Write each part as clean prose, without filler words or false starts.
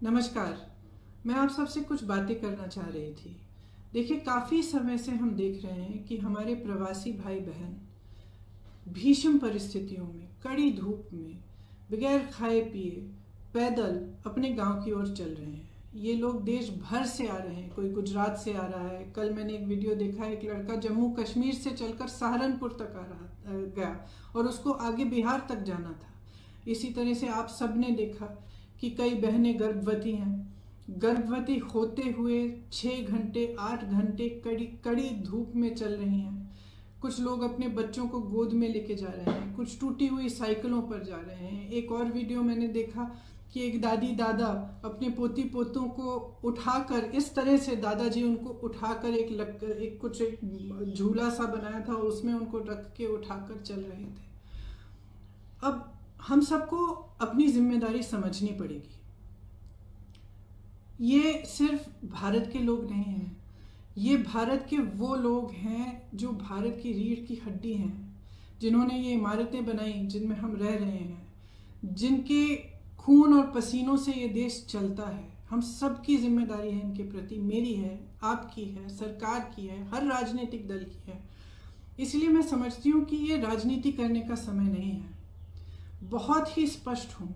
नमस्कार। मैं आप सबसे कुछ बातें करना चाह रही थी। देखिए, काफ़ी समय से हम देख रहे हैं कि हमारे प्रवासी भाई बहन भीषण परिस्थितियों में, कड़ी धूप में, बगैर खाए पिए पैदल अपने गांव की ओर चल रहे हैं। ये लोग देश भर से आ रहे हैं, कोई गुजरात से आ रहा है। कल मैंने एक वीडियो देखा, एक लड़का जम्मू कश्मीर से चलकर सहारनपुर तक गया और उसको आगे बिहार तक जाना था। इसी तरह से आप सब ने देखा कि कई बहनें गर्भवती हैं। गर्भवती होते हुए 6 घंटे 8 घंटे कड़ी धूप में चल रही हैं। कुछ लोग अपने बच्चों को गोद में लेके जा रहे हैं, कुछ टूटी हुई साइकिलों पर जा रहे हैं। एक और वीडियो मैंने देखा कि एक दादी दादा अपने पोती पोतों को उठाकर, इस तरह से दादाजी उनको उठाकर एक झूला सा बनाया था, उसमें उनको रख के उठाकर चल रहे थे। अब हम सबको अपनी जिम्मेदारी समझनी पड़ेगी। ये सिर्फ भारत के लोग नहीं हैं, ये भारत के वो लोग हैं जो भारत की रीढ़ की हड्डी हैं, जिन्होंने ये इमारतें बनाई जिनमें हम रह रहे हैं, जिनके खून और पसीनों से ये देश चलता है। हम सबकी जिम्मेदारी है इनके प्रति। मेरी है, आपकी है, सरकार की है, हर राजनीतिक दल की है। इसलिए मैं समझती हूँ कि ये राजनीति करने का समय नहीं है। बहुत ही स्पष्ट हूँ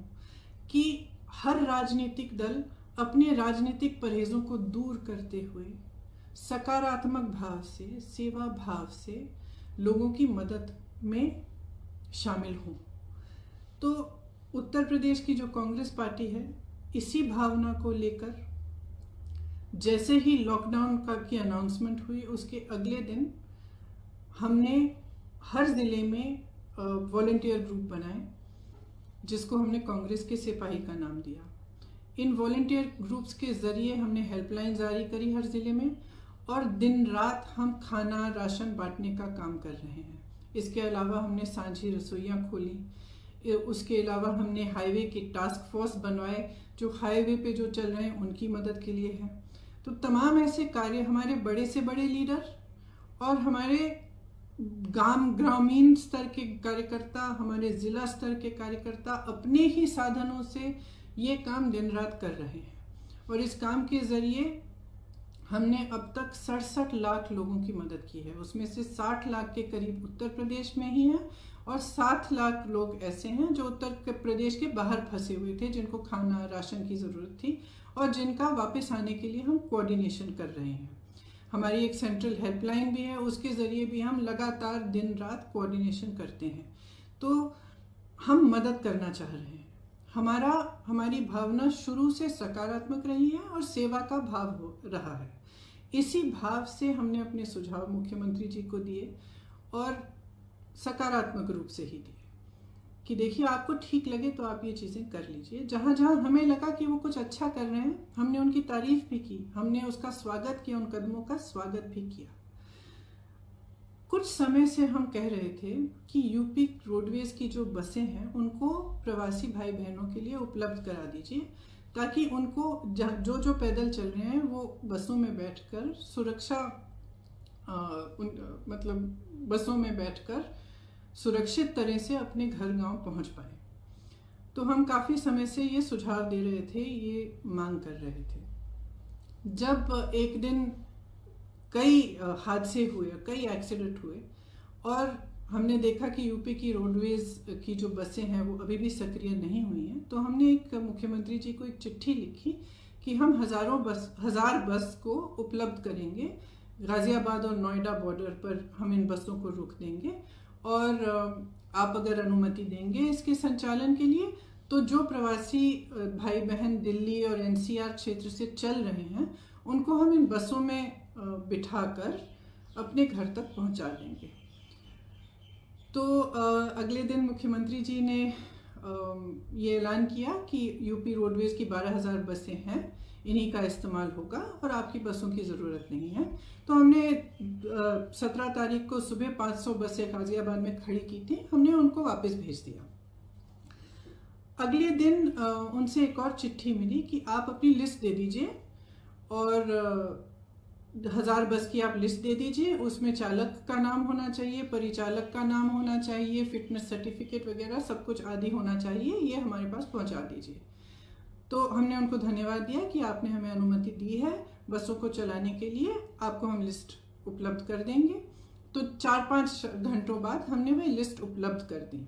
कि हर राजनीतिक दल अपने राजनीतिक परहेजों को दूर करते हुए सकारात्मक भाव से, सेवा भाव से लोगों की मदद में शामिल हों। तो उत्तर प्रदेश की जो कांग्रेस पार्टी है, इसी भावना को लेकर जैसे ही लॉकडाउन की अनाउंसमेंट हुई, उसके अगले दिन हमने हर ज़िले में वॉलंटियर ग्रुप बनाए, जिसको हमने कांग्रेस के सिपाही का नाम दिया। इन वॉलंटियर ग्रुप्स के ज़रिए हमने हेल्पलाइन जारी करी हर ज़िले में, और दिन रात हम खाना राशन बांटने का काम कर रहे हैं। इसके अलावा हमने सांझी रसोइयाँ खोली। उसके अलावा हमने हाईवे की टास्क फोर्स बनवाए, जो हाईवे पे जो चल रहे हैं उनकी मदद के लिए है। तो तमाम ऐसे कार्य हमारे बड़े से बड़े लीडर और हमारे ग्रामीण स्तर के कार्यकर्ता, हमारे जिला स्तर के कार्यकर्ता अपने ही साधनों से ये काम दिन रात कर रहे हैं। और इस काम के ज़रिए हमने अब तक 67 लाख लोगों की मदद की है। उसमें से 60 लाख के करीब उत्तर प्रदेश में ही हैं, और 7 लाख लोग ऐसे हैं जो उत्तर प्रदेश के बाहर फंसे हुए थे, जिनको खाना राशन की ज़रूरत थी और जिनका वापस आने के लिए हम कोऑर्डिनेशन कर रहे हैं। हमारी एक सेंट्रल हेल्पलाइन भी है, उसके ज़रिए भी हम लगातार दिन रात कोऑर्डिनेशन करते हैं। तो हम मदद करना चाह रहे हैं। हमारी भावना शुरू से सकारात्मक रही है और सेवा का भाव रहा है। इसी भाव से हमने अपने सुझाव मुख्यमंत्री जी को दिए, और सकारात्मक रूप से ही दिए कि देखिए, आपको ठीक लगे तो आप ये चीज़ें कर लीजिए। जहाँ जहाँ हमें लगा कि वो कुछ अच्छा कर रहे हैं, हमने उनकी तारीफ भी की, हमने उसका स्वागत किया, उन कदमों का स्वागत भी किया। कुछ समय से हम कह रहे थे कि यूपी रोडवेज की जो बसें हैं उनको प्रवासी भाई बहनों के लिए उपलब्ध करा दीजिए, ताकि उनको जो पैदल चल रहे हैं वो बसों में बैठकर बसों में बैठकर सुरक्षित तरह से अपने घर गांव पहुंच पाए। तो हम काफ़ी समय से ये सुझाव दे रहे थे, ये मांग कर रहे थे। जब एक दिन कई हादसे हुए, कई एक्सीडेंट हुए, और हमने देखा कि यूपी की रोडवेज की जो बसें हैं वो अभी भी सक्रिय नहीं हुई हैं, तो हमने एक मुख्यमंत्री जी को एक चिट्ठी लिखी कि हम हज़ार बस को उपलब्ध करेंगे। गाज़ियाबाद और नोएडा बॉर्डर पर हम इन बसों को रोक देंगे, और आप अगर अनुमति देंगे इसके संचालन के लिए, तो जो प्रवासी भाई बहन दिल्ली और एनसीआर क्षेत्र से चल रहे हैं उनको हम इन बसों में बिठाकर अपने घर तक पहुंचा देंगे। तो अगले दिन मुख्यमंत्री जी ने ये ऐलान किया कि यूपी रोडवेज की 12,000 बसें हैं, इन्हीं का इस्तेमाल होगा और आपकी बसों की ज़रूरत नहीं है। तो हमने 17 तारीख को सुबह 500 बसें गाज़ियाबाद में खड़ी की थी, हमने उनको वापस भेज दिया। अगले दिन उनसे एक और चिट्ठी मिली कि आप अपनी लिस्ट दे दीजिए, और 1000 बस की आप लिस्ट दे दीजिए। उसमें चालक का नाम होना चाहिए, परिचालक का नाम होना चाहिए, फिटनेस सर्टिफिकेट वगैरह सब कुछ आदि होना चाहिए, ये हमारे पास पहुंचा दीजिए। तो हमने उनको धन्यवाद दिया कि आपने हमें अनुमति दी है बसों को चलाने के लिए, आपको हम लिस्ट उपलब्ध कर देंगे। तो 4-5 घंटों बाद हमने वह लिस्ट उपलब्ध कर दी।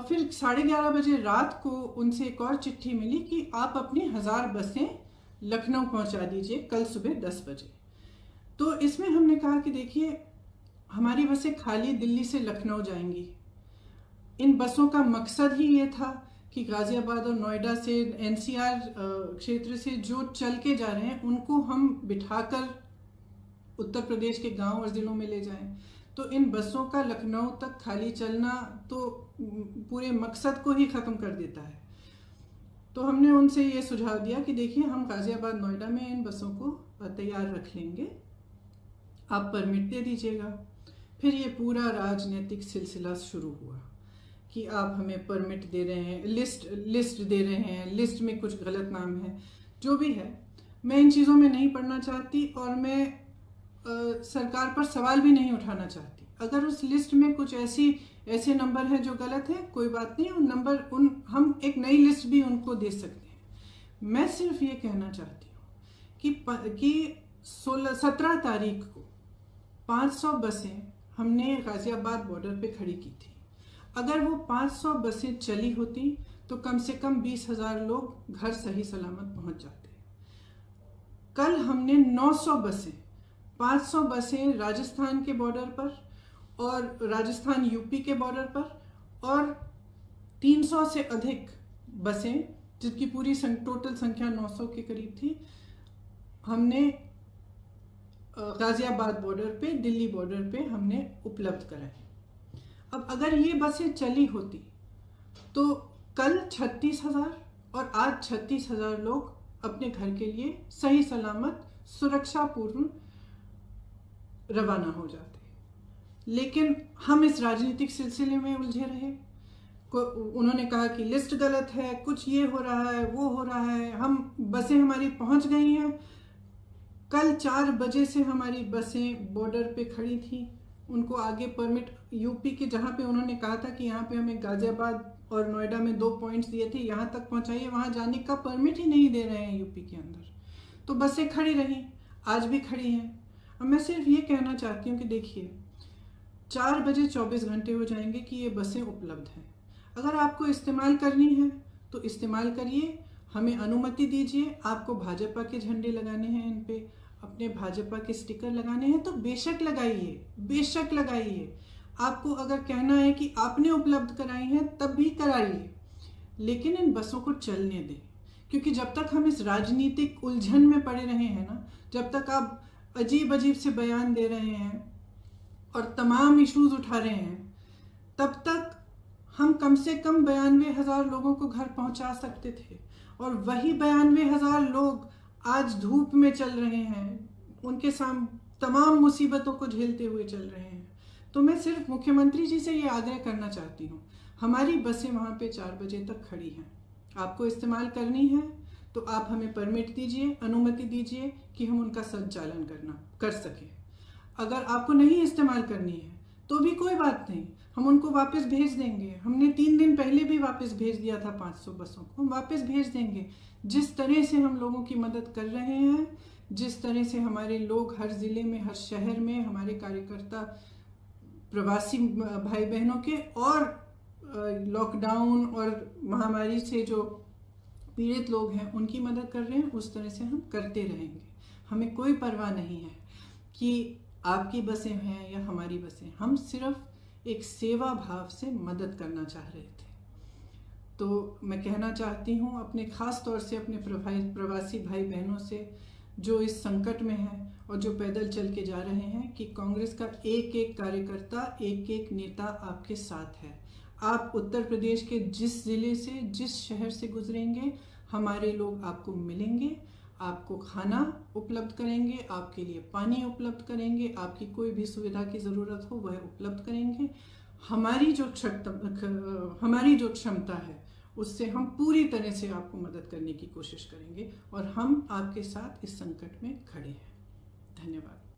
फिर 11:30 बजे रात को उनसे एक और चिट्ठी मिली कि आप अपनी 1000 बसें लखनऊ पहुंचा दीजिए कल सुबह 10 बजे। तो इसमें हमने कहा कि देखिए, हमारी बसें खाली दिल्ली से लखनऊ जाएंगी। इन बसों का मकसद ही ये था कि गाज़ियाबाद और नोएडा से, एनसीआर क्षेत्र से जो चल के जा रहे हैं उनको हम बिठाकर उत्तर प्रदेश के गांव और ज़िलों में ले जाएं। तो इन बसों का लखनऊ तक खाली चलना तो पूरे मकसद को ही ख़त्म कर देता है। तो हमने उनसे ये सुझाव दिया कि देखिए, हम गाज़ियाबाद नोएडा में इन बसों को तैयार रख लेंगे, आप परमिट दे दीजिएगा। फिर ये पूरा राजनीतिक सिलसिला शुरू हुआ कि आप हमें परमिट दे रहे हैं, लिस्ट दे रहे हैं, लिस्ट में कुछ गलत नाम है। जो भी है, मैं इन चीज़ों में नहीं पढ़ना चाहती और मैं सरकार पर सवाल भी नहीं उठाना चाहती। अगर उस लिस्ट में कुछ ऐसे नंबर हैं जो गलत हैं, कोई बात नहीं, हम एक नई लिस्ट भी उनको दे सकते हैं। मैं सिर्फ ये कहना चाहती हूँ कि 17 तारीख को 500 बसें हमने गाज़ियाबाद बॉर्डर पे खड़ी की थी। अगर वो 500 बसें चली होती तो कम से कम 20,000 लोग घर सही सलामत पहुंच जाते। कल हमने 900 बसें, 500 बसें राजस्थान के बॉर्डर पर और राजस्थान यूपी के बॉर्डर पर और 300 से अधिक बसें, जिनकी पूरी टोटल संख्या 900 के करीब थी, हमने गाज़ियाबाद बॉर्डर पे, दिल्ली बॉर्डर पे हमने उपलब्ध कराई। अब अगर ये बसें चली होती तो कल 36,000 और आज 36,000 लोग अपने घर के लिए सही सलामत सुरक्षापूर्ण रवाना हो जाते। लेकिन हम इस राजनीतिक सिलसिले में उलझे रहे। उन्होंने कहा कि लिस्ट गलत है, कुछ ये हो रहा है, वो हो रहा है। बसें हमारी पहुंच गई हैं। कल 4 बजे से हमारी बसें बॉर्डर पे खड़ी थी। उनको आगे परमिट, यूपी के जहाँ पे उन्होंने कहा था कि यहाँ पे हमें गाज़ियाबाद और नोएडा में 2 पॉइंट्स दिए थे, यहाँ तक पहुँचाइए, वहाँ जाने का परमिट ही नहीं दे रहे हैं यूपी के अंदर। तो बसें खड़ी रहीं, आज भी खड़ी हैं। अब मैं सिर्फ ये कहना चाहती हूँ कि देखिए, 4 बजे 24 घंटे हो जाएंगे कि ये बसें उपलब्ध हैं। अगर आपको इस्तेमाल करनी है तो इस्तेमाल करिए, हमें अनुमति दीजिए। आपको भाजपा के झंडे लगाने हैं, इन पे अपने भाजपा के स्टिकर लगाने हैं तो बेशक लगाइए, बेशक लगाइए। आपको अगर कहना है कि आपने उपलब्ध कराई हैं तब भी कराइए, लेकिन इन बसों को चलने दें। क्योंकि जब तक हम इस राजनीतिक उलझन में पड़े रहे हैं ना, जब तक आप अजीब अजीब से बयान दे रहे हैं और तमाम इश्यूज उठा रहे हैं, तब तक हम कम से कम 92,000 लोगों को घर पहुंचा सकते थे। और वही 92,000 लोग आज धूप में चल रहे हैं, उनके सामने तमाम मुसीबतों को झेलते हुए चल रहे हैं। तो मैं सिर्फ मुख्यमंत्री जी से ये आग्रह करना चाहती हूँ, हमारी बसें वहाँ पे 4 बजे तक खड़ी हैं। आपको इस्तेमाल करनी है तो आप हमें परमिट दीजिए, अनुमति दीजिए कि हम उनका संचालन कर सकें। अगर आपको नहीं इस्तेमाल करनी है तो भी कोई बात नहीं, हम उनको वापस भेज देंगे। हमने 3 दिन पहले भी वापस भेज दिया था 500 बसों को, हम वापस भेज देंगे। जिस तरह से हम लोगों की मदद कर रहे हैं, जिस तरह से हमारे लोग हर ज़िले में, हर शहर में, हमारे कार्यकर्ता प्रवासी भाई बहनों के और लॉकडाउन और महामारी से जो पीड़ित लोग हैं उनकी मदद कर रहे हैं, उस तरह से हम करते रहेंगे। हमें कोई परवाह नहीं है कि आपकी बसें हैं या हमारी बसें, हम सिर्फ एक सेवा भाव से मदद करना चाह रहे थे। तो मैं कहना चाहती हूँ अपने ख़ास तौर से अपने प्रवासी भाई बहनों से जो इस संकट में हैं और जो पैदल चल के जा रहे हैं, कि कांग्रेस का एक एक कार्यकर्ता, एक एक नेता आपके साथ है। आप उत्तर प्रदेश के जिस ज़िले से, जिस शहर से गुजरेंगे, हमारे लोग आपको मिलेंगे, आपको खाना उपलब्ध करेंगे, आपके लिए पानी उपलब्ध करेंगे, आपकी कोई भी सुविधा की ज़रूरत हो वह उपलब्ध करेंगे। हमारी जो क्षमता है उससे हम पूरी तरह से आपको मदद करने की कोशिश करेंगे और हम आपके साथ इस संकट में खड़े हैं। धन्यवाद।